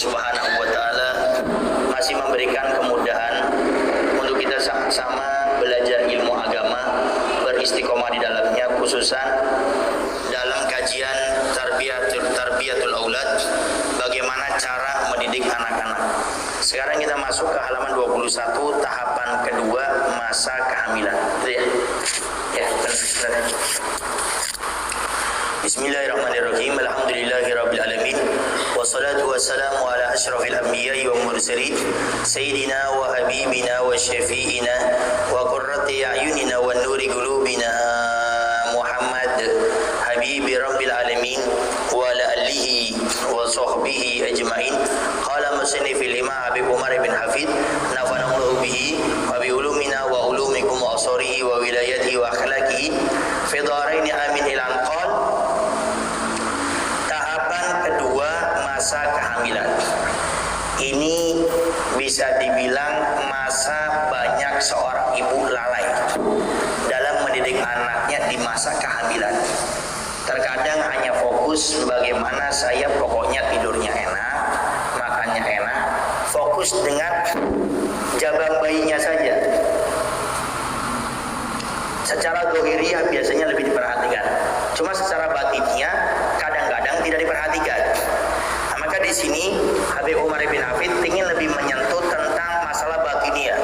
Subhanahu wa taala masih memberikan kemudahan untuk kita sama-sama belajar ilmu agama, beristiqomah di dalamnya, khususan dalam kajian tarbiyatul aulad, bagaimana cara mendidik anak-anak. Sekarang kita masuk ke halaman 21, tahapan kedua, masa kehamilan. Ya, benar. Bismillahirrahmanirrahim. Alhamdulillahirabbil alamin. Wassalatu wassalamu ala asyrafil anbiya'i wa mursalin sayyidina wa habibina wa syafi'ina wa qurrati a'yunina wa nuri qulubina Muhammad habibi rabbil alamin wa ala alihi wa sahbihi ajma'in. Qala musannifil imam Habib Umar bin Hafid nafanallahu bihi wa bi ulumina wa ulumikum wa asarihi wa wilayatihi wa akhlaqihi fi dharain amin ila anqal. Masa kehamilan ini bisa dibilang masa banyak seorang ibu lalai dalam mendidik anaknya di masa kehamilan. Terkadang hanya fokus bagaimana saya pokoknya tidurnya enak, makannya enak, fokus dengan jabang bayinya saja. Secara zahiriyah biasanya lebih diperhatikan, cuma secara batinnya kadang-kadang tidak diperhatikan. Maka di sini Habib Umar bin Hafid ingin lebih menyentuh tentang masalah batiniah.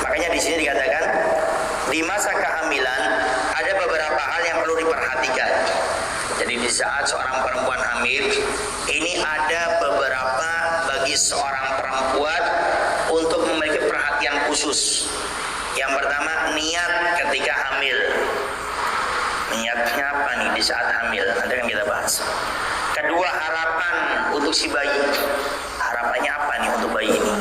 Makanya di sini dikatakan di masa kehamilan ada beberapa hal yang perlu diperhatikan. Jadi di saat seorang perempuan hamil ini ada beberapa bagi seorang perempuan untuk memiliki perhatian khusus. Yang pertama, niat ketika hamil. Niatnya apa nih di saat hamil? Nanti akan kita bahas. Kedua, harapan untuk si bayi. Harapannya apa nih untuk bayi ini?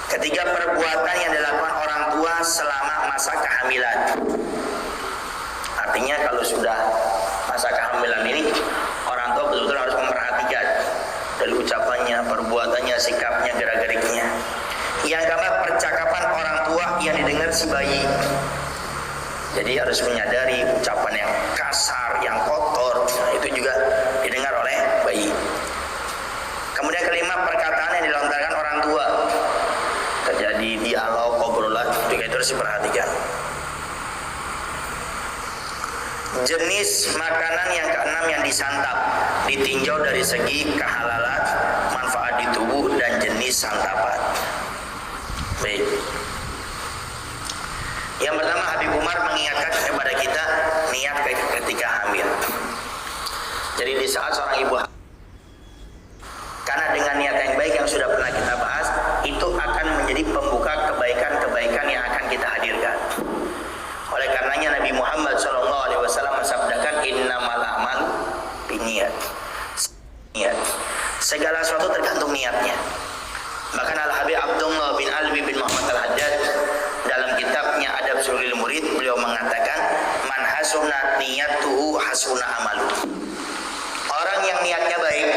Ketiga, perbuatan yang dilakukan orang tua selama masa kehamilan. Artinya kalau sudah masa kehamilan ini, orang tua betul-betul harus memperhatikan dari ucapannya, perbuatannya, sikapnya, gerak-geriknya. Yang keempat, percakapan orang tua yang didengar si bayi. Jadi harus menyadari ucapan yang kasar, yang kotor, itu juga didengar oleh bayi. Kemudian kelima, perkataan yang dilontarkan orang tua. Terjadi dialog, obrolan, juga itu harus diperhatikan. Jenis makanan yang keenam yang disantap, ditinjau dari segi kehalalan, manfaat di tubuh, dan jenis santapan. Baik. Yang pertama, Habib Umar mengingatkan kepada kita niat ketika hamil. Jadi di saat seorang ibu hamil, karena dengan niat yang baik yang sudah pernah kita bahas, itu akan menjadi pembuka kebaikan-kebaikan yang akan kita hadirkan. Oleh karenanya Nabi Muhammad SAW mensabdakan innamal a'malu binniyat. Niat. Segala sesuatu tergantung niatnya. Bahkan Al-Habib Abdullah bin Alwi bin Muhammad Al-Haddad dalam kitabnya Adab Sulil Murid, beliau mengatakan man hasuna niyatuhu hasuna amalu. Orang yang niatnya baik,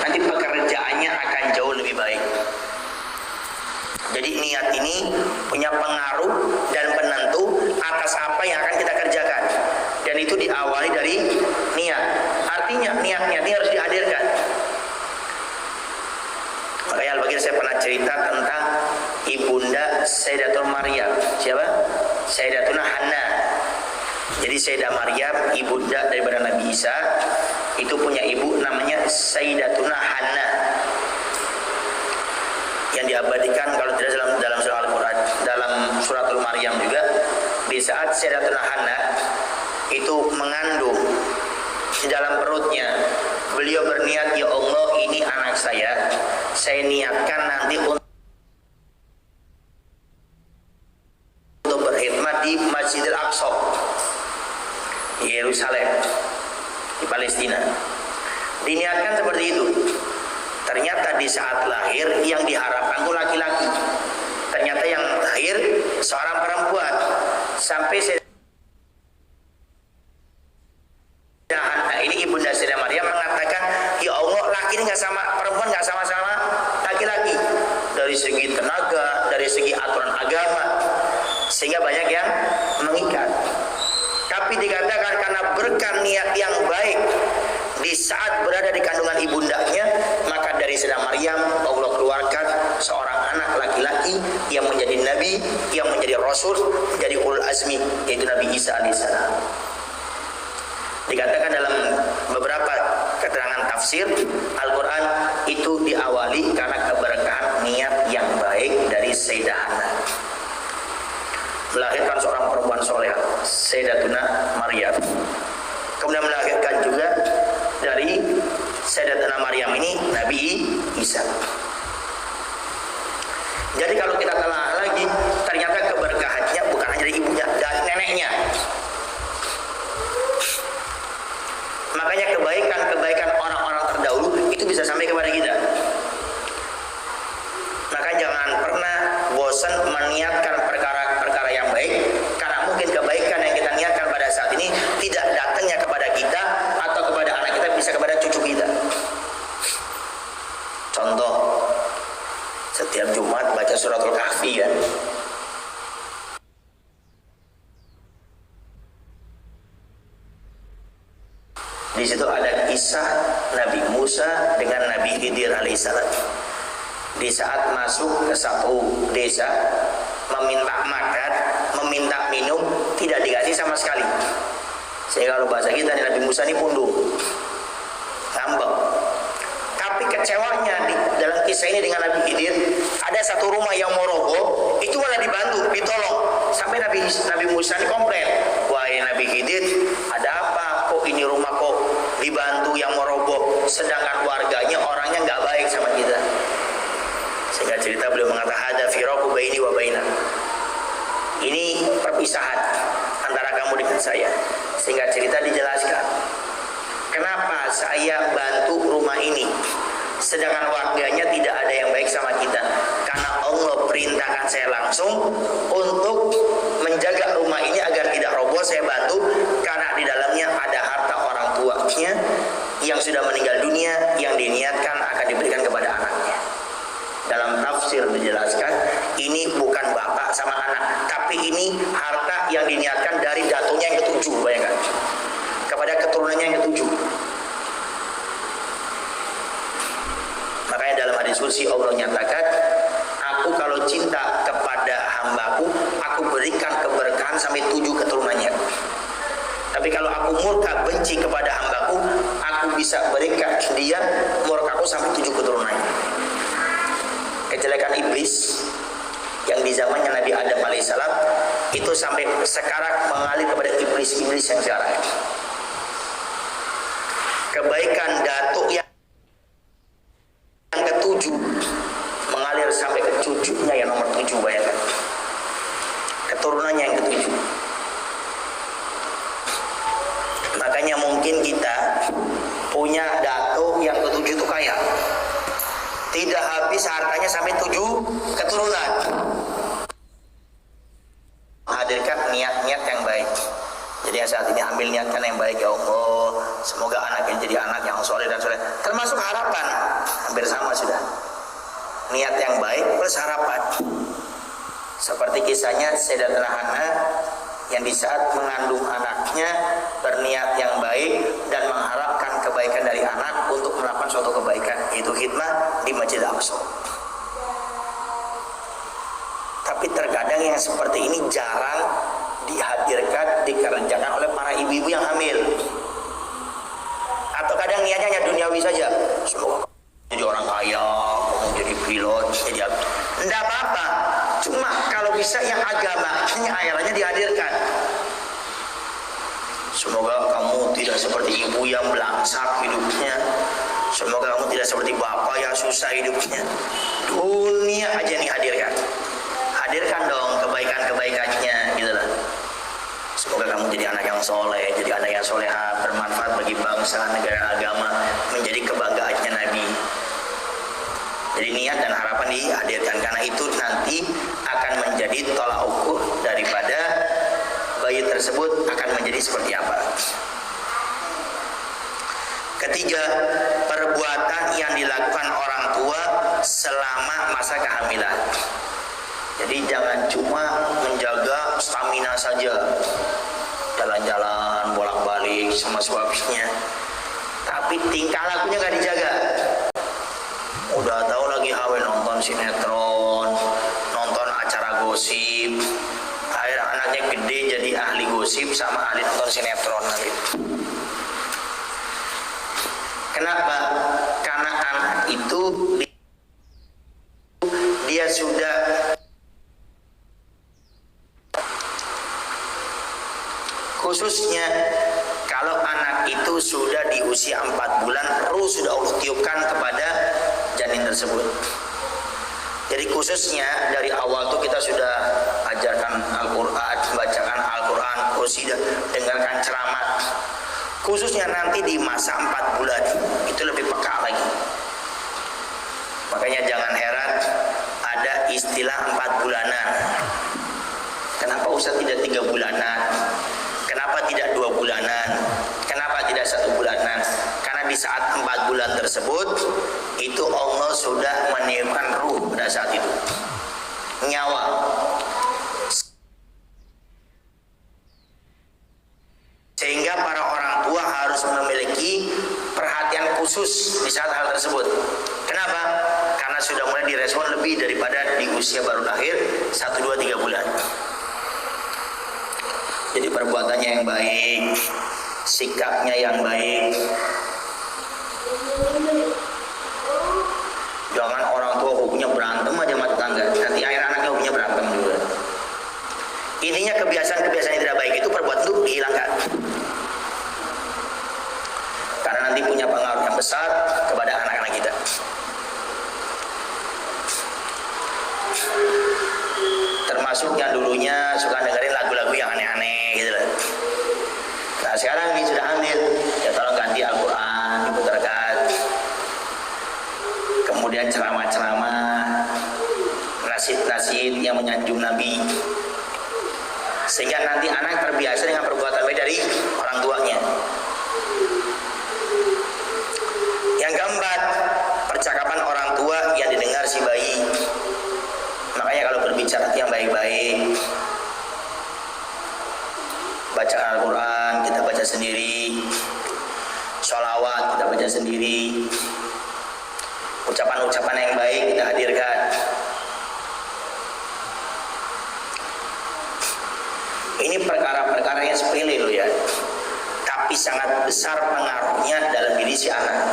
nanti pekerjaannya akan jauh lebih baik. Jadi niat ini punya pengaruh dan penentu atas apa yang akan kita kerjakan. Dan itu diawali dari niat. Artinya niatnya ini harus dihadirkan. Makanya Al-Bagir saya pernah cerita tentang ibunda Sayyidatul Maryam. Siapa? Sayyidatuna Hanna. Jadi Sayyidah Maryam, ibunda daripada Nabi Isa, itu punya ibu namanya Sayyidatuna Hanna. Yang diabadikan kalau tidak dalam surah Al-Quran, dalam suratul Maryam juga, di saat Sayyidatuna Hanna itu mengandung di dalam perutnya, beliau berniat, ya Allah, ini anak saya niatkan nanti untuk berkhidmat di Masjidil Aqsa di Yerusalem, di Palestina. Diniatkan seperti itu. Ternyata di saat lahir yang diharapkan itu laki-laki. Ternyata yang lahir seorang perempuan. Sampai ini ibunda Sayyidah Maryam mengatakan, ya Allah, laki ini nggak sama, perempuan nggak sama-sama laki-laki dari segi tenaga, dari segi aturan agama, sehingga banyak yang mengikat. Tapi dikatakan karena berkah niat yang baik Di saat berada di kandungan ibundanya, maka dari Sayyidah Maryam Allah keluarkan seorang anak laki-laki yang menjadi nabi, yang menjadi rasul, menjadi ulul azmi, yaitu Nabi Isa alaihissalam. Dikatakan dalam beberapa keterangan tafsir Al-Quran itu diawali karena keberkahan niat yang baik dari Sayyidah Hana, melahirkan seorang perempuan soleh, Sayyidatuna Maryam. Kemudian melahirkan juga dari Sayyidatuna Maryam ini Nabi Isa. Jadi kalau kita telah lagi, ternyata keberkahannya bukan hanya dari ibunya dan neneknya. Makanya kebaikan-kebaikan orang-orang terdahulu itu bisa sampai kepada kita. Maka jangan pernah bosan meniatkan perkara-perkara yang baik, karena mungkin kebaikan yang kita niatkan pada saat ini tidak datangnya kepada kita atau kepada anak kita, bisa kepada cucu kita. Contoh, setiap Jumat baca suratul Kahfi kan. Di situ ada kisah Nabi Musa dengan Nabi Khidir alaihissalam. Di saat masuk ke satu desa, meminta makan, meminta minum, tidak dikasih sama sekali. Sehingga kalau bahasa kita, Nabi Musa ini pundung, ngambek. Tapi kecewanya dalam kisah ini dengan Nabi Khidir, ada satu rumah yang mau roboh, itu malah dibantu, ditolong. Sampai Nabi Musa ini komplain, wahai Nabi Khidir, ada apa? Kok ini rumah kok dibantu yang mau roboh, sedangkan warganya orangnya nggak baik sama kita. Sehingga cerita beliau mengatakan, ada firaku baini wa baina. Ini perpisahan antara kamu dengan saya. Sehingga cerita dijelaskan, kenapa saya bantu rumah ini sedangkan warganya tidak ada yang baik sama kita? Karena Allah perintahkan saya langsung untuk menjaga rumah ini agar tidak roboh. Saya bantu karena di dalamnya ada harta orang tuanya yang sudah meninggal dunia, yang diniatkan akan diberikan kepada anaknya. Dalam tafsir dijelaskan, ini bukan bapak sama anak, tapi ini harta yang diniatkan dari datunya yang ketujuh, bayangkan, kepada keturunannya yang ketujuh. Makanya dalam hadis qudsi Allah nyatakan, aku kalau cinta kepada hambaku, aku berikan keberkahan sampai 7 keturunannya. Tapi kalau aku murka benci kepada hambaku, aku bisa berikan dia murkaku sampai 7 keturunannya. Kejelekan iblis yang di zamannya Nabi Adam alaihissalam itu sampai sekarang mengalir kepada iblis-iblis yang sekarang. Kebaikan datuk yang ketujuh mengalir sampai ke cucunya yang nomor 7, bayangkan, keturunannya yang ketujuh. Makanya mungkin kita punya datuk yang ketujuh itu kaya, tidak habis hartanya sampai 7 keturunan. Hadirkan niat-niat yang baik. Jadi saat ini ambil niatkan yang baik, ya Allah, semoga anaknya jadi anak yang soleh dan soleh. Termasuk harapan, hampir sama sudah. Niat yang baik plus harapan. Seperti kisahnya Sayyidatuna Hana yang di saat mengandung anaknya berniat yang baik dan mengharapkan kebaikan dari anak untuk melakukan suatu kebaikan, yaitu khidmah di Masjid Al-Aqsa. Tapi terkadang yang seperti ini jarang dihadirkan, dikerjakan oleh para ibu-ibu yang hamil. Atau kadang niatnya hanya duniawi saja, semoga jadi orang kaya, mau jadi pilot, jadi apa. Tidak apa-apa, cuma kalau bisa yang agamanya ayatnya dihadirkan. Semoga kamu tidak seperti ibu yang belangsak hidupnya, semoga kamu tidak seperti bapak yang susah hidupnya. Dunia aja nih hadirkan. Hadirkan dong kebaikan-kebaikannya, gitu lah. Semoga kamu jadi anak yang soleh, jadi anak yang soleha, bermanfaat bagi bangsa, negara, agama, menjadi kebanggaannya Nabi. Jadi niat dan harapan dihadirkan, karena itu nanti akan menjadi tolak ukur daripada bayi tersebut akan menjadi seperti apa. Ketiga, perbuatan yang dilakukan orang tua selama masa kehamilan. Jadi jangan cuma menjaga stamina saja, jalan-jalan bolak-balik sama suaminya, tapi tapi tingkah lakunya nggak dijaga. Udah tahu lagi hamil nonton sinetron, nonton acara gosip, akhirnya anaknya gede jadi ahli gosip sama ahli nonton sinetron nanti. Kenapa? Karena anak itu dia sudah khususnya kalau anak itu sudah di usia 4 bulan, ruh sudah Allah tiupkan kepada janin tersebut. Jadi khususnya dari awal tuh kita sudah ajarkan Al-Quran, bacakan Al-Quran, qasidah, dengarkan ceramah. Khususnya nanti di masa 4 bulan itu lebih peka lagi. Makanya jangan heran ada istilah 4 bulanan. Kenapa Ustaz tidak 3 bulanan? Kenapa tidak 2 bulanan? Kenapa tidak 1 bulanan? Karena di saat 4 bulan tersebut itu Allah sudah meniupkan ruh pada saat itu, nyawa. Sehingga para orang tua harus memiliki perhatian khusus di saat hal tersebut. Kenapa? Karena sudah mulai direspon lebih daripada di usia baru lahir 1, 2, 3 bulan. Jadi perbuatannya yang baik, sikapnya yang baik. Jangan orang tua hobinya berantem aja sama tetangga, nanti akhir anaknya hobinya berantem juga. Intinya kebiasaan-kebiasaan yang tidak baik itu perbuatan itu dihilangkan. Karena nanti punya pengaruh yang besar kepada anak-anak kita. Termasuk yang dulunya suka dengerin lagu-lagu yang aneh-aneh gitu loh. Nah sekarang ini sudah hamil, ya tolong ganti Al-Quran, diputarkan. Kemudian ceramah-ceramah, nasid-nasid yang menyanjung Nabi. Sehingga nanti anak terbiasa dengan perbuatan baik dari orang tuanya. Yang keempat, percakapan orang tua yang didengar si bayi. Makanya kalau berbicara yang baik-baik, baca Al-Quran kita baca sendiri, sholawat kita baca sendiri, ucapan-ucapan yang baik kita hadirkan. Ini perkara-perkara yang sepele loh ya, tapi sangat besar pengaruhnya dalam diri si anak.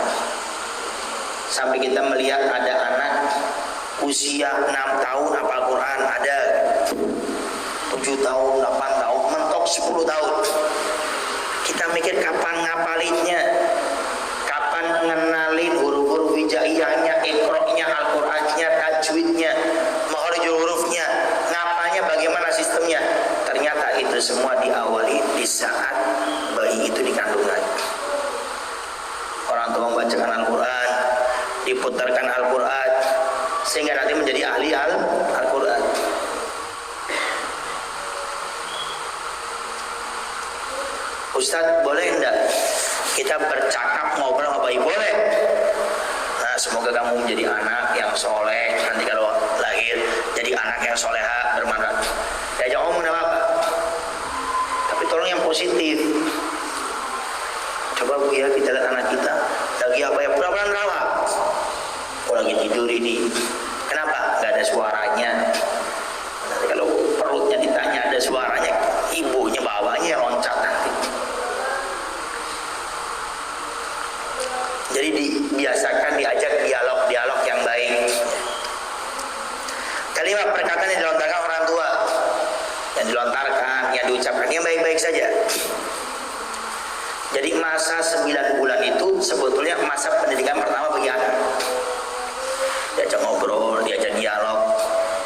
Sampai kita melihat ada anak usia 6 tahun hafal Quran, ada 7 tahun, 8 tahun, mentok 10 tahun. Kita mikir kapan ngapalinnya, kapan ngenalin huruf-huruf hijaiyahnya, iqra'nya, Al-Qurannya, tajwidnya, makharijul hurufnya, ngapanya, bagaimana sistemnya. Ternyata itu semua diawali di saat bayi itu di kandungan. Orang tua membacakan Al-Quran, diputarkan Al-Quran, sehingga nanti menjadi ahli Al-Quran. Ustadz, boleh enggak kita bercakap ngobrol sama bayi? Boleh. Nah, semoga kamu menjadi anak yang soleh, nanti kalau lahir jadi anak yang soleha, bermanfaat. Diajak ngomong enggak apa-apa, tapi tolong yang positif. Coba Bu ya, kita lihat anak kita lagi apa ya, pura-pura nerawak. Oh lagi tidur ini, kenapa? Gak ada suaranya. Nanti kalau perutnya ditanya ada suaranya, ibunya bawahnya loncat nanti. Jadi dibiasakan, diajak dialog-dialog yang baik. Kalimat perkataan yang dilontarkan orang tua, yang dilontarkan, yang diucapkan yang baik-baik saja. Jadi masa 9 bulan itu sebetulnya masa pendidikan pertama bagi anak. Diajak ngobrol, diajak dialog,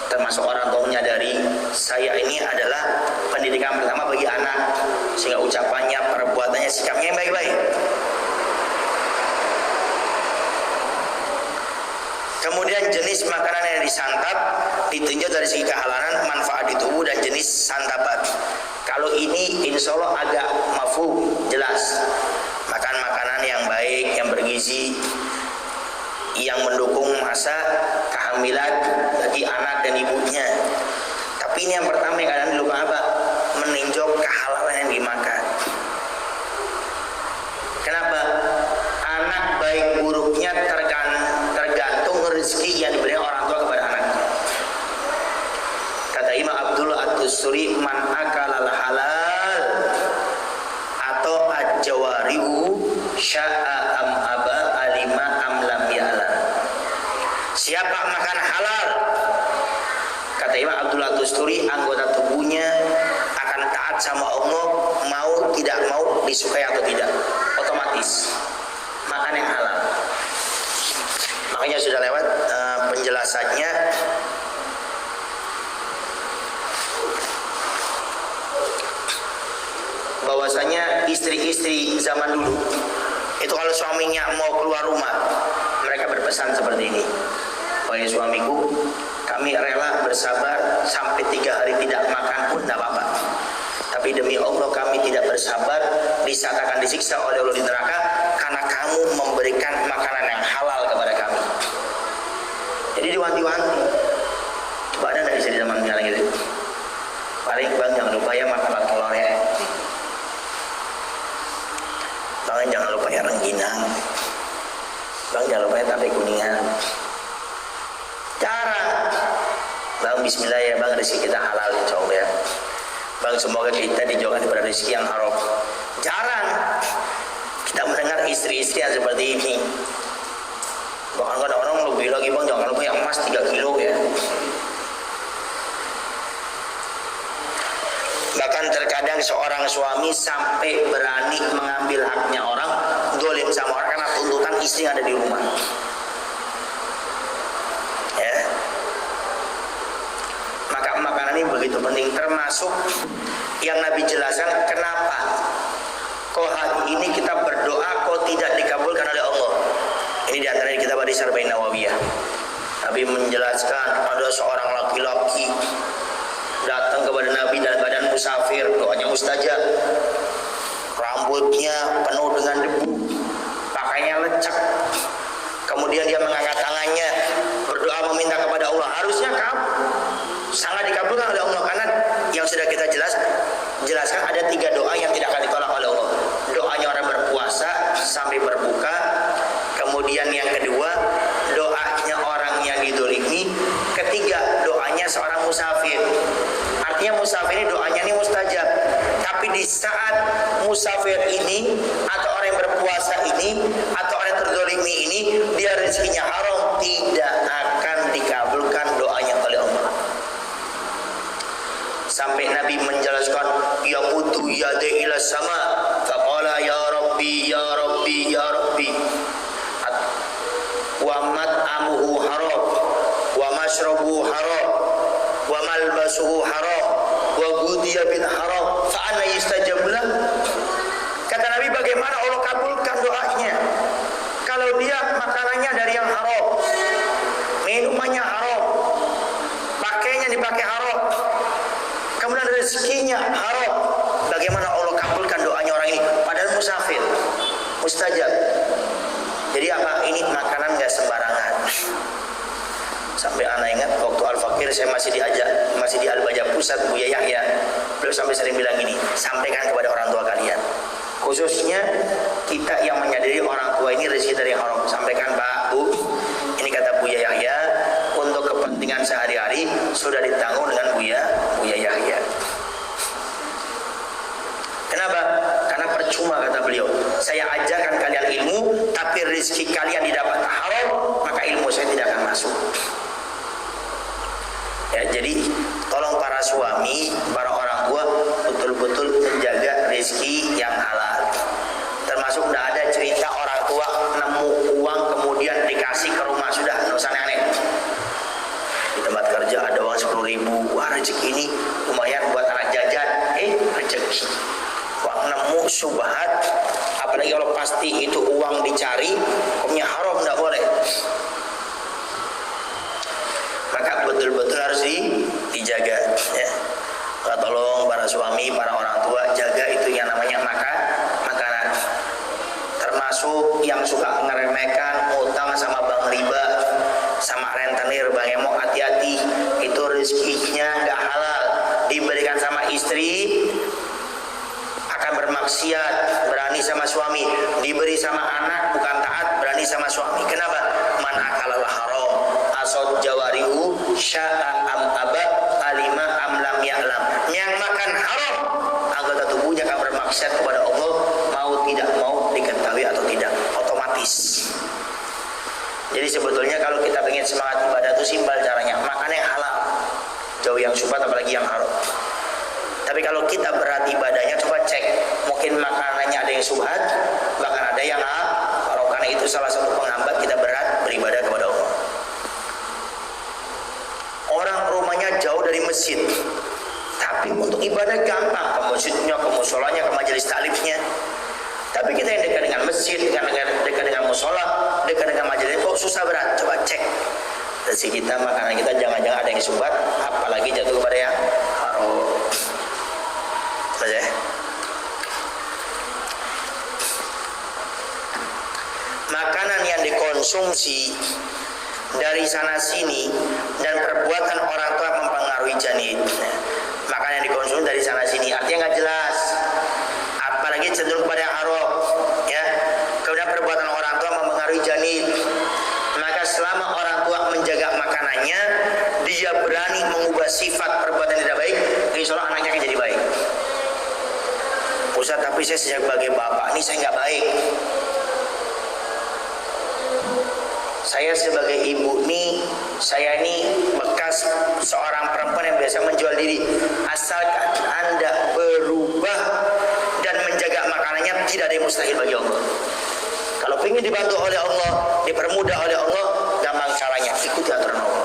termasuk orang tua menyadari saya ini adalah pendidikan pertama bagi anak, sehingga ucapannya, perbuatannya, sikapnya yang baik-baik. Kemudian jenis makanan yang disantap ditinjau dari segi kehalalan, manfaat di tubuh, dan jenis santapan. Kalau ini insya Allah agak mafhum, jelas. Makan makanan yang baik, yang bergizi, yang mendukung masa kehamilan bagi anak dan ibunya. Tapi ini yang pertama yang kadang dilupakan apa? Meninjau kehalalan yang dimakan. Kenapa? Siapa makan halal, kata Imam Abdullah Tusturi, anggota tubuhnya akan taat sama Allah, mau tidak mau, disukai atau tidak, otomatis makan yang halal. Makanya sudah lewat penjelasannya. Bahwasanya istri-istri zaman dulu itu kalau suaminya mau keluar rumah, mereka berpesan seperti ini: wahai suamiku, kami rela bersabar sampai 3 hari tidak makan pun tidak apa-apa, tapi demi Allah kami tidak bersabar di saat akan disiksa oleh Allah di neraka karena kamu memberikan makanan yang halal kepada kami. Jadi diwanti-wanti. Coba ada nggak bisa di zaman sekarang gitu? Paling bang jangan lupa ya makan telur ya. Bang jangan lupa ya rengginang. Bang jangan lupa ya tape kuningan. Jarang. Bang bismillah ya bang, rezeki kita halal insya Allah ya. Bang semoga kita dijauhkan daripada rezeki yang haram. Jarang kita mendengar istri-istri yang seperti ini. Bahkan kadang-kadang lebih lagi bang, jangan lupa yang emas 3 kilo ya. Bahkan terkadang seorang suami sampai berani mengambil haknya orang, dolim sama orang karena tuntutan istri yang ada di rumah. Ya. Maka makanan ini begitu penting, termasuk yang Nabi jelaskan kenapa kok hari ini kita berdoa kok tidak dikabulkan oleh Allah. Ini diantara kita di Arba'in Nawawiyah. Nabi menjelaskan ada seorang laki-laki datang kepada Nabi dalam keadaan musafir, doanya mustajab. Rambutnya penuh dengan debu, pakainya lecek. Kemudian dia mengangkat tangannya, berdoa meminta kepada Allah. Harusnya sangat dikabulkan oleh Allah, karena yang sudah kita jelaskan ada 3 doa yang tidak akan ditolak oleh Allah. Doanya orang berpuasa sampai berbuka. Kemudian yang kedua, doanya orang yang didolimi. Ketiga, doanya seorang musafir. Artinya musafir ini doanya ini mustajab. Tapi di saat musafir ini, atau orang yang berpuasa ini, atau orang yang terdolimi ini, dia rezekinya haram, tidak akan dikabulkan doanya oleh Allah. Sampai Nabi menjelaskan, ya mutu yade ila sama, faqala ya Rabbi ya Rabbi ya Rabbi. Wa mat'amuhu haram, wa mashrabuhu haram, wa malbasuhu haram, wa ghudiya bil haram, fa anna yustajab lah. Kata Nabi, bagaimana Allah kabulkan doanya kalau dia makanannya dari yang haram, minumannya haram, pakainya dipakai haram, kemudian rezekinya haram. Bagaimana Allah kabulkan doanya orang ini padahal musafir, mustajab. Jadi apa? Ini makanan gak sembarangan. Sampai anak ingat waktu Al-Fakir saya masih di Al-Baja Pusat, Buya Yahya. Beliau sampai sering bilang ini, sampaikan kepada orang tua kalian. Khususnya kita yang menyadari orang tua ini rezeki dari haram. Sampaikan Pak, Bu, ini kata Buya Yahya, untuk kepentingan sehari-hari sudah ditanggung dengan Buya Yahya. Kenapa? Karena percuma kata beliau, saya ajarkan kalian ilmu, tapi rezeki kalian didapat haram, maka ilmu saya tidak akan masuk. Ya, jadi tolong para suami, para orang tua betul-betul menjaga rezeki yang halal. Termasuk tidak ada cerita orang tua nemu uang kemudian dikasih ke rumah, sudah nggak usah aneh. Di tempat kerja ada uang 10.000, wah rezeki ini lumayan buat anak jajan, rezeki. Uang nemu subhat, apalagi kalau pasti itu uang dicari, hukumnya haram, tidak boleh. Maka betul-betul harus dijaga ya. Tolong para suami, para orang tua jaga itu yang namanya makanan. Termasuk yang suka ngeremehkan, utang sama bank riba, sama rentenir, Bang Emo, hati-hati, itu rezekinya nggak halal, diberikan sama istri akan bermaksiat, berani sama suami, diberi sama anak bukan taat, berani sama suami. Kenapa? Man akalal haram asad jawarihu sya'a am aba alima am lam ya'lam. Yang makan haram anggota tubuhnya akan bermaksiat kepada Allah, mau tidak mau, diketahui atau tidak, otomatis. Jadi sebetulnya kalau kita ingin semangat ibadah itu simpel caranya, makan yang halal, jauh yang syubhat apalagi yang haram. Tapi kalau kita berat ibadahnya, coba cek, mungkin makanannya ada yang syubhat, bahkan ada yang haram, karena itu salah satu penghambat kita berat beribadah kepada Allah. Orang rumahnya jauh dari masjid, tapi untuk ibadah gampang, ke masjidnya, ke musolanya, ke majelis taklimnya. Tapi kita yang dekat dengan masjid, dekat dengan musola, dekat dengan majelis, kok susah berat? Coba cek rezeki kita, makanan kita, jangan-jangan ada yang syubhat, apalagi jatuh kepada yang haram. Saja. Makanan yang dikonsumsi dari sana sini dan perbuatan orang tua mempengaruhi janin. Makanan yang dikonsumsi dari sana sini artinya nggak jelas, apalagi cenderung pada yang haram, ya. Kemudian perbuatan orang tua mempengaruhi janin. Maka selama orang tua menjaga makanannya, dia berani mengubah sifat perbuatan tidak baik, insya Allah anaknya akan jadi baik. Ustaz, tapi saya sebagai bapak ini saya nggak baik. Saya sebagai ibu nih, saya ini bekas seorang perempuan yang biasa menjual diri. Asalkan Anda berubah dan menjaga makanannya, tidak ada yang mustahil bagi Allah. Kalau ingin dibantu oleh Allah, dipermudah oleh Allah, gampang caranya, ikuti aturan Allah.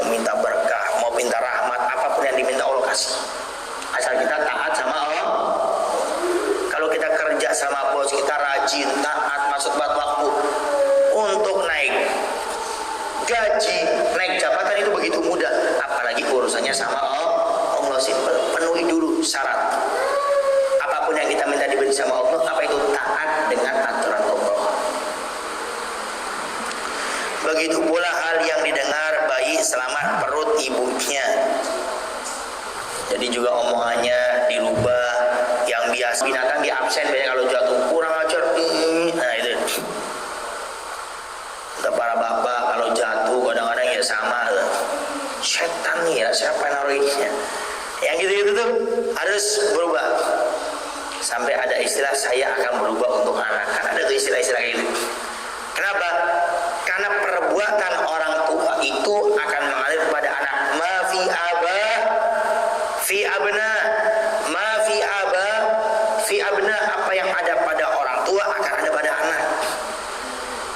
Mau minta berkah, mau minta rahmat, apapun yang diminta Allah kasih. Asal kita taat sama Allah. Kalau kita kerja sama bos, kita rajin, taat, masuk tepat waktu. Untuk naik gaji, naik jabatan itu begitu mudah. Apalagi urusannya sama Allah, simpel. Penuhi dulu syarat. Apapun yang kita minta diberi sama Allah, apa itu? Taat dengan aturan Allah. Begitu pula hal yang didengar bayi selamat perut ibunya. Jadi juga omongannya dirubah. Yang biasa binatang di absen, banyak kalau jatuh kurang ajar. Nah itu. Para bapak kalau jatuh kadang-kadang ya sama, setan nih ya, siapa yang naruhnya? Yang gitu-gitu tuh harus berubah. Sampai ada istilah saya akan berubah untuk anak. Kan ada tuh istilah-istilah gitu. Kenapa? Karena perbuatan orang tua itu akan mengalir kepada anak. Ma fi aba fi abna, ma fi aba fi abna, apa yang ada pada orang tua akan ada pada anak.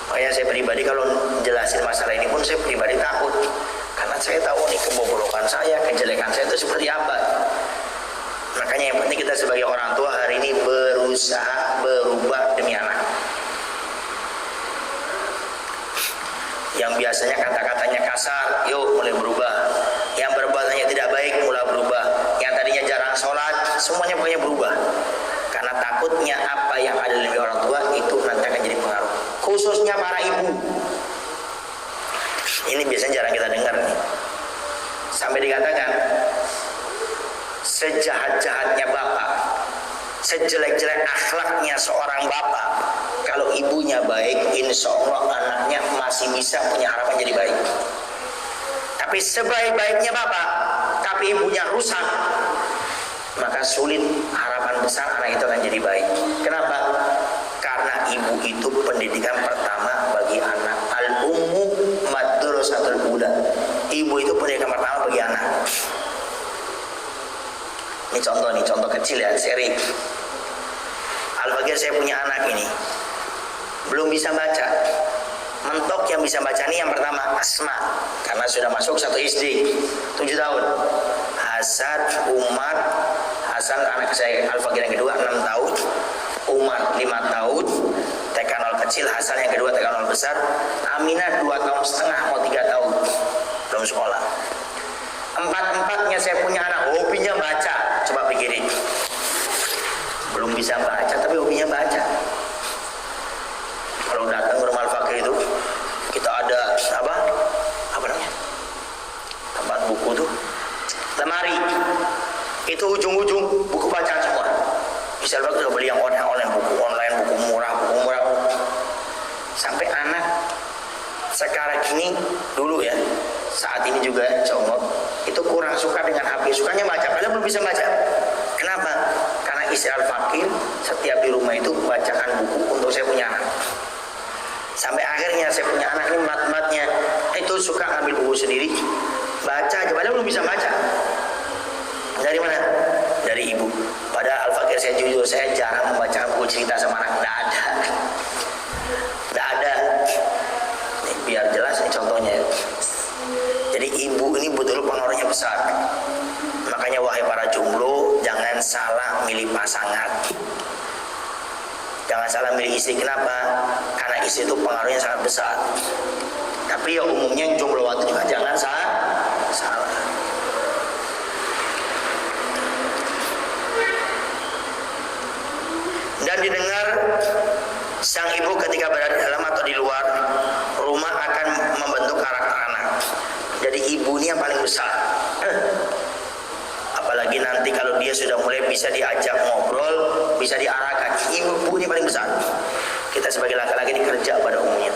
Makanya saya pribadi kalau jelasin masalah ini pun saya pribadi takut, karena saya tahu nih kebobrokan saya, kejelekan saya itu seperti apa. Makanya yang penting kita sebagai orang tua hari ini berusaha berubah demi anak. Yang biasanya kata-katanya kasar, yuk mulai berubah. Yang perbuatannya tidak baik mulai berubah. Yang tadinya jarang sholat, semuanya pokoknya berubah. Karena takutnya apa yang ada di orang tua itu nanti akan jadi pengaruh. Khususnya para ibu. Ini biasanya jarang kita dengar nih. Sampai dikatakan sejahat-jahatnya bapak, sejelek-jelek akhlaknya seorang bapak, kalau ibunya baik, insya Allah anaknya masih bisa punya harapan jadi baik. Tapi sebaik-baiknya bapak, tapi ibunya rusak, maka sulit harapan besar anak itu akan jadi baik. Kenapa? Karena ibu itu pendidikan pertama bagi anak. Al-ummu madrasatul ula. Ibu itu pendidikan pertama bagi anak. Ini contoh kecil ya, seri. Al-Fakir saya punya anak ini, belum bisa baca. Mentok yang bisa baca ini yang pertama Asma, karena sudah masuk 1 SD, 7 tahun. Hasan, Umar, Hasan anak saya Al-Fakir yang kedua 6 tahun, Umar 5 tahun, TK 0 kecil, Hasan yang kedua TK 0 besar, Aminah 2 tahun setengah mau 3 tahun, belum sekolah. Empat-empatnya saya punya anak hobinya baca. Coba pikirin, belum bisa baca tapi hobinya baca. Kalau datang ke rumah Al-Fakir itu kita ada apa namanya, tempat buku tuh, lemari itu ujung-ujung buku bacaan semua. Bisa Al-Fakir beli yang online, buku online, buku murah. Sampai anak sekarang ini, dulu ya, saat ini juga insya Allah itu kurang suka dengan HP, sukanya baca, padahal belum bisa baca. Kenapa? Karena istri Al-Fakir setiap di rumah itu bacakan buku untuk saya punya anak. Sampai akhirnya saya punya anak ini mat-matnya itu suka ngambil buku sendiri, baca aja, padahal belum bisa baca. Dari mana? Dari ibu. Padahal Al-Fakir, saya jujur, saya jarang membaca buku cerita sama anak. Tidak ada. Tidak ada. Ini biar jelas ini contohnya. Jadi ibu ini betul pengaruhnya besar. Makanya wahai para jomblo, jangan salah milih pasangan. Jangan salah milih istri. Kenapa? Karena istri itu pengaruhnya sangat besar. Tapi ya umumnya yang jomblo waktu juga jangan salah. Dan didengar sang ibu ketika berada di dalam atau di luar rumah akan membentuk karakter anak. Jadi ibu ini yang paling besar. Apalagi nanti kalau dia sudah mulai bisa diajak ngobrol, bisa diarahkan. Ibu ini paling besar. Kita sebagai laki-laki ini kerja pada umumnya,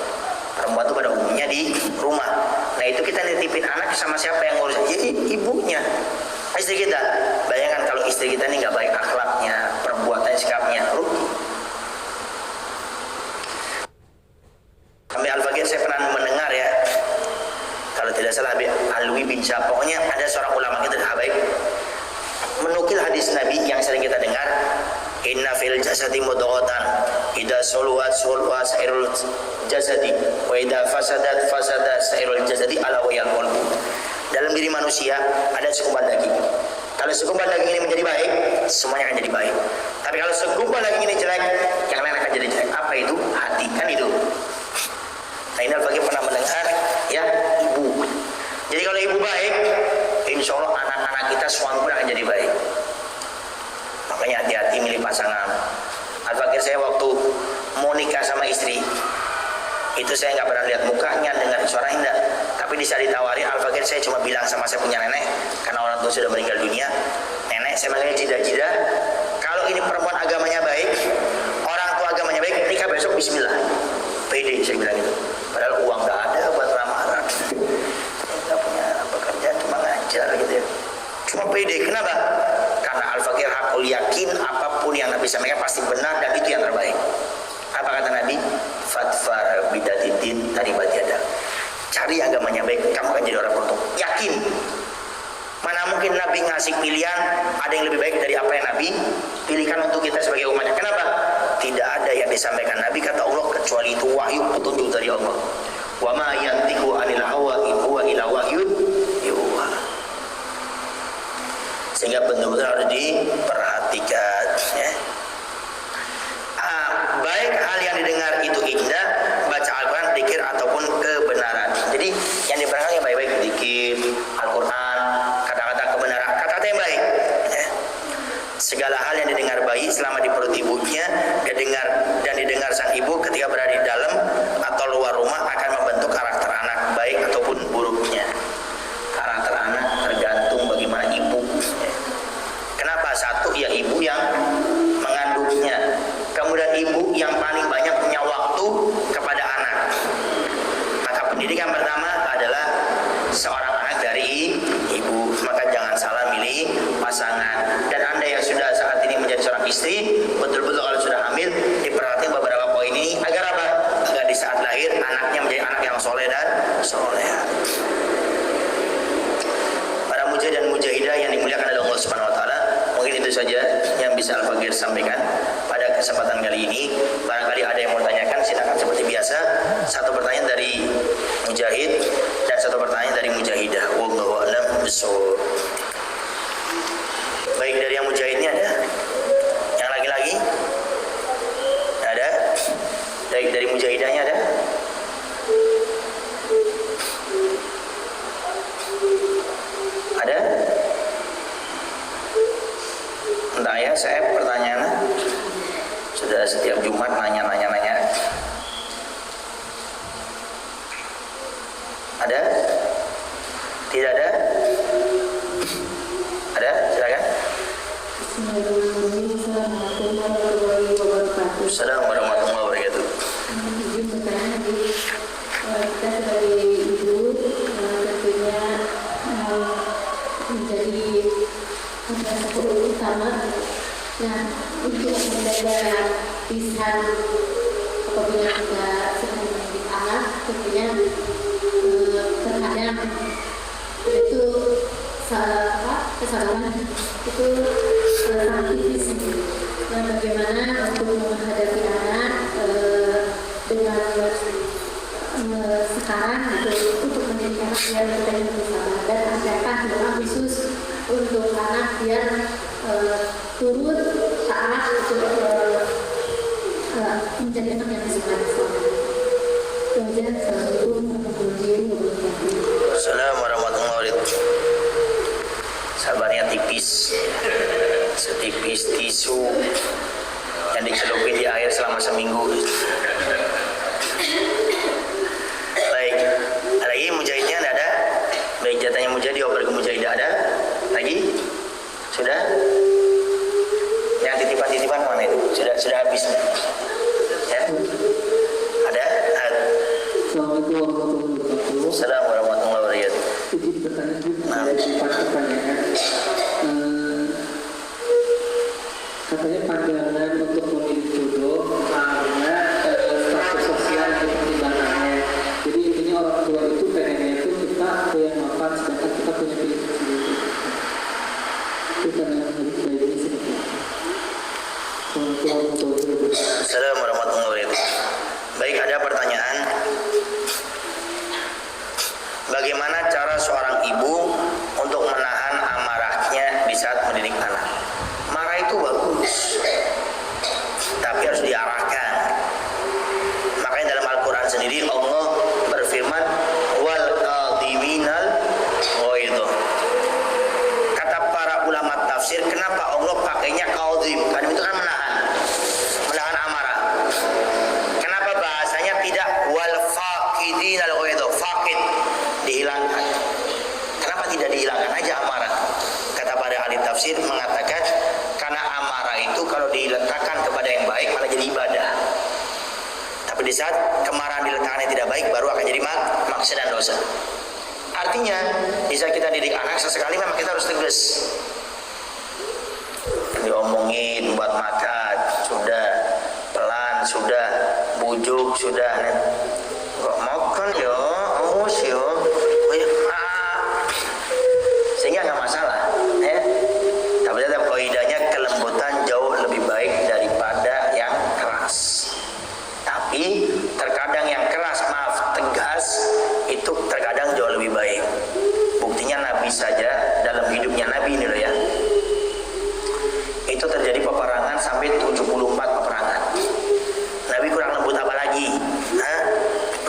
perempuan itu pada umumnya di rumah. Nah itu kita nitipin anak sama siapa yang ngurus? Jadi ibunya, istri kita. Bayangkan kalau istri kita ini nggak baik akhlaknya, perbuatannya, sikapnya, rugi. Sampai Al-Fakir saya pernah mendengar ya, kalau tidak salah Alwi bin Syah, pokoknya ada seorang ulama kita Habaib menukil hadis Nabi yang sering kita dengar, inna fil jasadi mudghatan idza saluhat sairul jasadi wa idza fasadat sairul jasadi ala wa qalbu. Dalam diri manusia ada segumpal daging. Kalau segumpal daging ini menjadi baik, semuanya akan jadi baik. Tapi kalau segumpal daging ini jelek, yang lain akan jadi jelek. Apa itu? Hati, kan itu. Nah ini Al-Fakir pernah mendengar ya, ibu. Jadi kalau ibu baik, insya Allah anak-anak kita suami pun akan jadi baik. Makanya hati-hati milih pasangan. Al-Fakir saya waktu mau nikah sama istri, itu saya nggak pernah lihat mukanya, dengar suaranya enggak. Tapi di saat ditawarin Al-Fakir, saya cuma bilang sama saya punya nenek, karena orang tua sudah meninggal dunia. Nenek, saya manggilnya Jida, kalau ini perempuan agamanya baik, orang tua agamanya baik, nikah besok bismillah. Pede saya bilang itu. Padahal uang nggak ada buat lamaran, nggak punya pekerjaan, cuma ngajar gitu ya. Cuma pede. Kenapa? Karena Al-Fakir hakul yakin apapun yang Nabi sampaikan pasti benar dan itu yang terbaik. Apa kata Nabi? Fadfar bidatidin taribat yada. Cari agamanya baik, kamu akan jadi orang beruntung. Yakin. Mana mungkin Nabi ngasih pilihan ada yang lebih baik dari apa yang Nabi pilihkan untuk kita sebagai umatnya. Kenapa? Tidak ada yang disampaikan Nabi kata Allah kecuali itu wahyu petunjuk dari Allah. Wa ma yantiqu 'anil hawa in huwa illa wahyun yuha. Sehingga benar-benar harus diperhatikan ya. Baik hal yang didengar itu indah, baca Al-Quran, dzikir ataupun kebenaran. Jadi yang diperhatikan yang baik-baik, dzikir, Al-Quran, kata-kata kebenaran, kata-kata yang baik ya. Segala hal yang didengar bayi selama di perut ibunya didengar sang ibu ketika berada di dalam atau luar rumah akan membentuk karakter anak baik ataupun buruknya. Karakter anak tergantung bagaimana ibu ya. Kenapa? Satu ya ibu yang mengandungnya, kemudian ibu yang paling banyak punya waktu kepada anak. Maka pendidikan pertama adalah seorang anak dari ibu. Maka jangan salah milih pasangan. Dan Anda yang sudah saat ini menjadi seorang istri, betul-betul kalau sudah hamil diperhatikan beberapa poin ini agar apa? Agar di saat lahir anaknya menjadi anak yang soleh dan soleha. Para mujahid dan mujahidah yang dimuliakan oleh Allah Subhanahu wa taala, mungkin itu saja yang bisa Al-Fakir sampaikan pada kesempatan kali ini. Barangkali ada yang mau tanyakan, silakan seperti biasa. Satu pertanyaan dari mujahid dan satu pertanyaan dari mujahidah. Wallahu a'lam bishawab. Baik, dari yang mujahidnya ada? Yang laki-laki? Ada? Dari mujahidahnya ada? Ada? Entah ya, saya pertanyaan sudah setiap Jumat nanya. Ada? Tidak ada? Ada? Silakan. Assalamualaikum warahmatullahi wabarakatuh. Kita sebagai ibu tentunya menjadi satu utama. Nah, untuk menjaga lisan apabila kita sedang kesalahan itu sangat tipis. Nah, bagaimana untuk menghadapi anak dengan sekarang untuk menjadi anak biar kita yang bersalah, dan adakah doa khusus untuk anak biar turut taat untuk menjadi anak yang disukai Islam. Kemudian Assalamualaikum warahmatullahi wabarakatuh. Assalamualaikum warahmatullahi wabarakatuh. Sabarnya tipis, setipis tisu yang dicelupin di air selama seminggu. Baik, lagi mujahidnya tidak ada. Baik, jatahnya mujahid dioper ke mujahid ada. Lagi? Sudah? Yang titipan-titipan mana itu? Sudah habis. Ya? Ada? Assalamualaikum warahmatullahi wabarakatuh. Assalamualaikum warahmatullahi wabarakatuh. Izin bertanya dulu ada 4 pertanyaan. Katanya pandangan untuk memilih jodoh karena status sosial dan pertimbangannya. Jadi intinya orang tua itu pengennya itu kita yang mapan sedangkan kita punya pilihan sendiri. Itu pandangan dari ini seperti apa? Assalamualaikum warahmatullahi wabarakatuh. Assalamualaikum warahmatullahi wabarakatuh. Baik, ada pertanyaan. Bagaimana cara seorang ibu untuk menahan amarahnya di saat mendidik anak? Marah itu bagus, tapi harus diarahkan. Makanya dalam Al-Quran sendiri Allah berfirman, wal qadhiminal ghaidh. Kata para ulama tafsir, kenapa Allah pakainya qadhim? Qadhim itu kan menahan amarah. Kenapa bahasanya tidak wal faqidinal ghaidh? Faqid, dihilangkan. Kenapa tidak dihilangkan aja amarah? Kata para ahli tafsir mengatakan karena amarah itu kalau diletakkan kepada yang baik malah jadi ibadah. Tapi di saat kemarahan diletakkan yang tidak baik baru akan jadi maksiat dan dosa. Artinya di saat kita didik anak sesekali memang kita harus tegas. Diomongin buat makan sudah, pelan sudah, bujuk sudah. Kok makan yo, awas yo. Sehingga nggak masalah, ya. Tapi tetap kaidahnya kelembutan jauh lebih baik daripada yang keras. Tapi terkadang yang keras, maaf, tegas itu terkadang jauh lebih baik. Buktinya Nabi saja dalam hidupnya Nabi ini loh ya. Itu terjadi peperangan sampai 74 peperangan. Nabi kurang lembut apa lagi? Hah?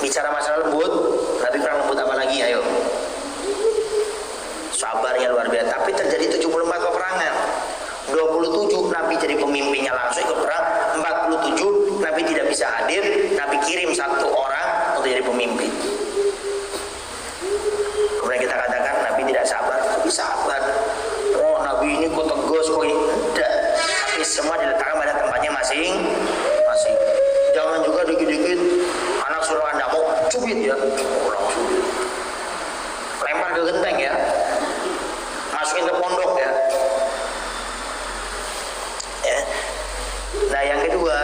Bicara masalah lembut, Nabi kurang lembut apa lagi? Ayo. Sabarnya luar biasa, tapi terjadi 74 peperangan. 27 Nabi jadi pemimpinnya langsung ikut perang, 47 Nabi tidak bisa hadir, Nabi kirim 1 orang untuk jadi pemimpin. Kemudian kita katakan Nabi tidak sabar, tapi sabar. Oh Nabi ini kok tegas kok ini, tidak. Tapi semua diletakkan pada tempatnya masing-masing. Jangan juga dikit-dikit anak suruh anda mau cubit ya, langsung lempar ke genteng ya. Masukin ke pondok ya. Nah yang kedua,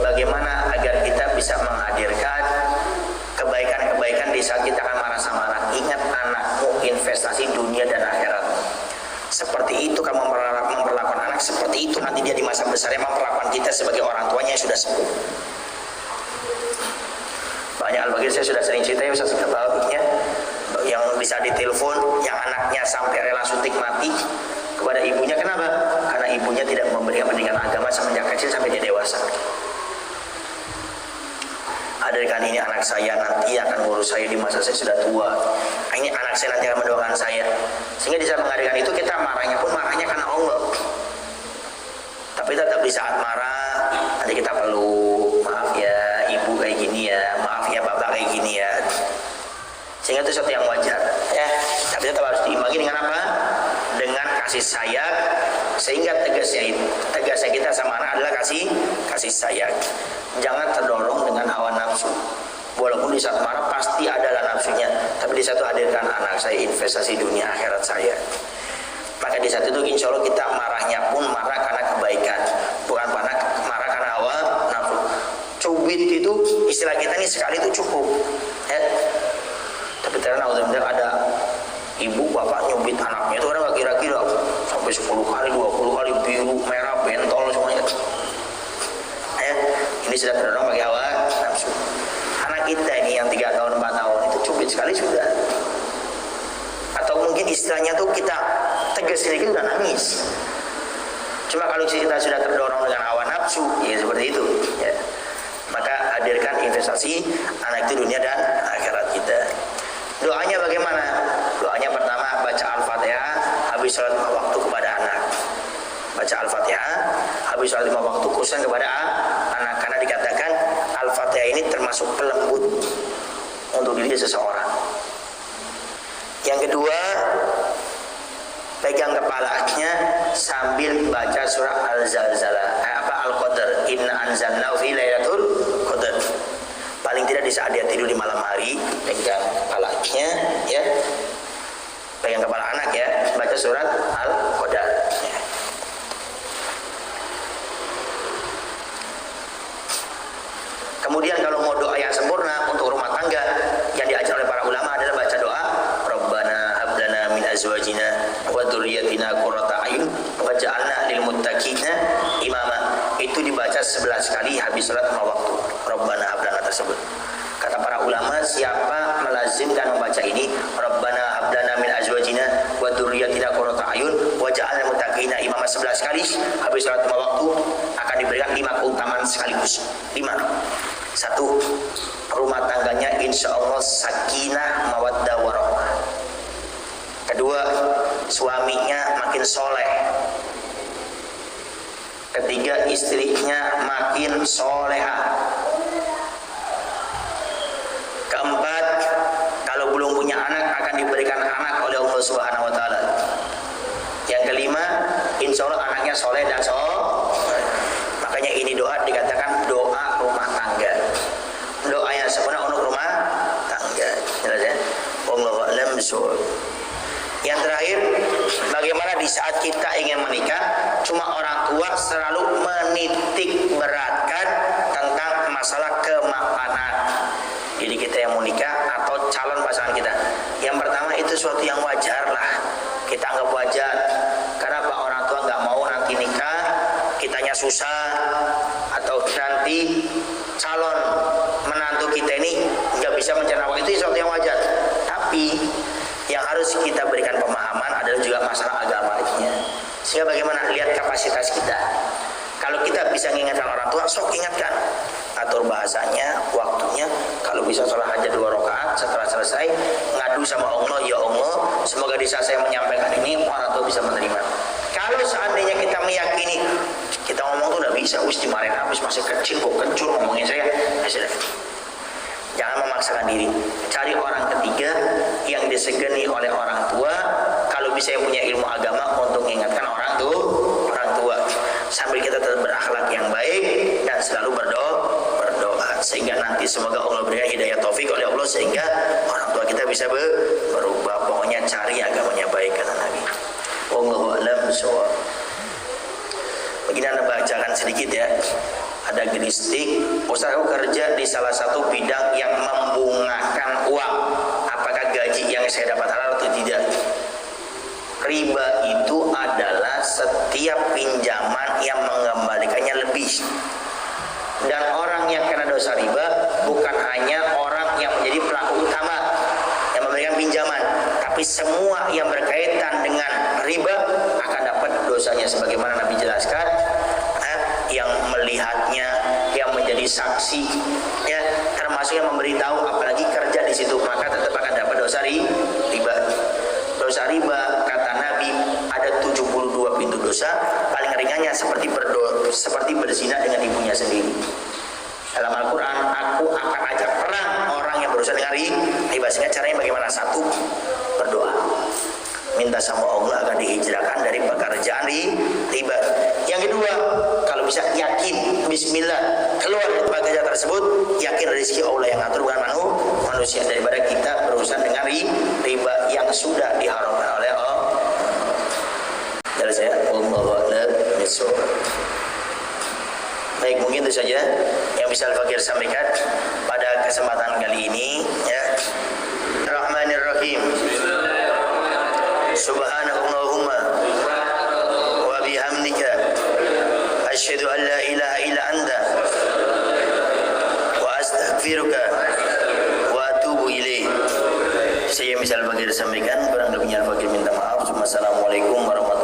bagaimana agar kita bisa menghadirkan kebaikan-kebaikan di saat kita akan marah sama anak. Ingat anakmu investasi dunia dan akhirat. Seperti itu kamu memperlakukan anak, seperti itu nanti dia di masa besarnya memperlakukan kita sebagai orang tuanya yang sudah sepuh. Banyak al-bagir saya sudah sering cerita ya, Ustaz ya, yang bisa ditelepon yang anaknya sampai rela suntik mati kepada ibunya. Kenapa? Karena ibunya tidak memberikan pendidikan agama semenjak kecil sampai dia dewasa. Hadirkan ini anak saya nanti akan ngurus saya di masa saya sudah tua. Ini anak saya nanti akan mendoakan saya. Sehingga di saat menghadirkan itu kita marahnya pun marahnya karena Allah. Tapi tetap di saat marah nanti kita peluk, maaf ya ibu kayak gini ya, maaf ya bapak kayak gini ya. Sehingga itu sesuatu yang wajar ya. Tapi tetap harus diimbangi dengan apa? Dengan kasih sayang. Sehingga tegasnya kita sama anak adalah kasih sayang. Jangan terdorong dengan hawa nafsu. Walaupun di saat marah pasti adalah nafsunya, tapi di satu hadirkan anak saya, investasi dunia akhirat saya. Maka di saat itu insya Allah kita marahnya pun marah karena kebaikan, bukan marah karena hawa nafsu. Cubit itu istilah kita ini sekali itu cukup ya. Tapi ternyata ada ibu bapak nyubit anaknya itu kadang nggak kira-kira sampai 10 kali 20 kali biru merah bentol semuanya. Ini sudah terdorong bagi hawa nafsu. Anak kita ini yang 3 tahun 4 tahun itu cubit sekali sudah. Atau mungkin istilahnya tuh kita tegas sedikit udah nangis. Cuma kalau kita sudah terdorong dengan hawa nafsu, ya seperti itu. Ya. Maka hadirkan investasi anak itu dunia dan akhirat kita. Doanya bagaimana? Doanya pertama baca Al-Fatihah habis sholat 5 waktu kepada anak. Baca Al-Fatihah habis sholat 5 waktu khususnya kepada anak, karena dikatakan Al-Fatihah ini termasuk pelembut untuk diri seseorang. Yang kedua, pegang kepalanya sambil baca surah Al-Zalzalah, Al-Qadr, inna anzalnahu fi lailatul qadr. Paling tidak di saat dia tidur di malam hari, pegang kepalanya, ya, pegang kepala anak ya, baca surat Al-Qadr. Ya. Kemudian kalau mau doa yang sempurna untuk rumah tangga yang diajar oleh para ulama adalah baca doa Rabbana hab lana min azwajina wa dzurriyyatina qurrata a'yun waj'alna lil muttaqina imama. Itu dibaca 11 kali habis salat 5 waktu. Rabbana hab lana tersebut. Kata para ulama, siapa melazimkan membaca ini Rabbana hab lana min azwajina wa dzurriyyatina qurrata a'yun waj'alna lil muttaqina imama 11 kali habis salat 5 waktu, akan diberikan 5 keutamaan sekaligus. 5. 1. Rumah tangganya insya Allah sakinah mawaddah warahmah. Kedua, suaminya makin soleh. Ketiga, istrinya makin soleha. Keempat, kalau belum punya anak akan diberikan anak oleh Allah Subhanahu wa taala. Yang kelima, insya Allah anaknya soleh dan makanya ini doa dikatakan doa rumah tangga. Doa yang sempurna untuk rumah tangga. Jelas ya? Wallahu a'lam bishawab. Yang terakhir, bagaimana di saat kita ingin menikah, cuma orang tua selalu menitik beratkan tentang masalah kemapanan jadi kita yang mau nikah atau calon pasangan kita. Yang pertama itu suatu yang wajar lah, kita anggap wajar. Karena Pak orang tua nggak mau nanti nikah kitanya susah, atau nanti calon menantu kita ini nggak bisa mencerna waktu, itu suatu yang wajar. Tapi yang harus kita berikan pemahaman adalah juga masalah agamanya. Sehingga bagaimana lihat kapasitas kita. Kalau kita bisa mengingatkan orang tua, sok ingatkan. Atur bahasanya, waktunya. Kalau bisa sholat hajat 2 rakaat, setelah selesai ngadu sama Allah, ya Allah, semoga di saat saya menyampaikan ini orang tua bisa menerima. Kalau seandainya kita meyakini, kita ngomong tuh udah bisa, wis dimarahin habis, masih kecil kok kencur ngomongin saya, ya sudah. Jangan memaksakan diri. Cari orang ketiga yang disegani oleh orang tua. Kalau bisa yang punya ilmu agama untuk mengingatkan orang tua. Sambil kita tetap berakhlak yang baik dan selalu berdoa. Sehingga nanti semoga Allah berikan hidayah taufik oleh Allah sehingga orang tua kita bisa berubah. Pokoknya cari agamanya baik, kata Nabi. Wallahu a'lam bishawab. Begini Anda bacakan sedikit ya. Ada gelistik, Ustaz aku kerja di salah satu bidang yang membungakan uang. Apakah gaji yang saya dapat halal atau tidak? Riba itu adalah setiap pinjaman yang mengembalikannya lebih. Dan orang yang kena dosa riba bukan hanya orang yang menjadi pelaku utama yang memberikan pinjaman, tapi semua yang berkaitan dengan riba akan dapat dosanya sebagaimana Nabi jelaskan. Yang melihatnya, yang menjadi saksi, ya, termasuk yang memberitahu, apalagi kerja di situ, maka tetap akan dapat dosa riba. Dosa riba kata Nabi ada 72 pintu dosa, paling ringannya seperti berzina dengan ibunya sendiri. Dalam Al-Quran, aku akan ajak perang orang yang berusaha dengan riba. Sehingga caranya bagaimana? 1, berdoa. Minta sama Allah agar dihijrahkan dari pekerjaan riba. Yang kedua, kalau bisa yakin bismillah keluar dari pekerjaan tersebut, yakin rezeki Allah yang atur bukan manusia, daripada kita berurusan dengan riba yang sudah diharamkan oleh Allah. Dari saya wallahu a'lam bishawab. Baik, mungkin itu saja yang bisa Al-Fakir sampaikan pada kesempatan kali ini ya. Rahmanir Rahim. Subhanakallahumma wa bihamdika asyhadu an la ilaha illa anta wa astaghfiruka wa atubu ilaik. Saya misal bagi disampaikan, kurang lebihnya bagi minta maaf. Wassalamualaikum warahmatullahi wabarakatuh.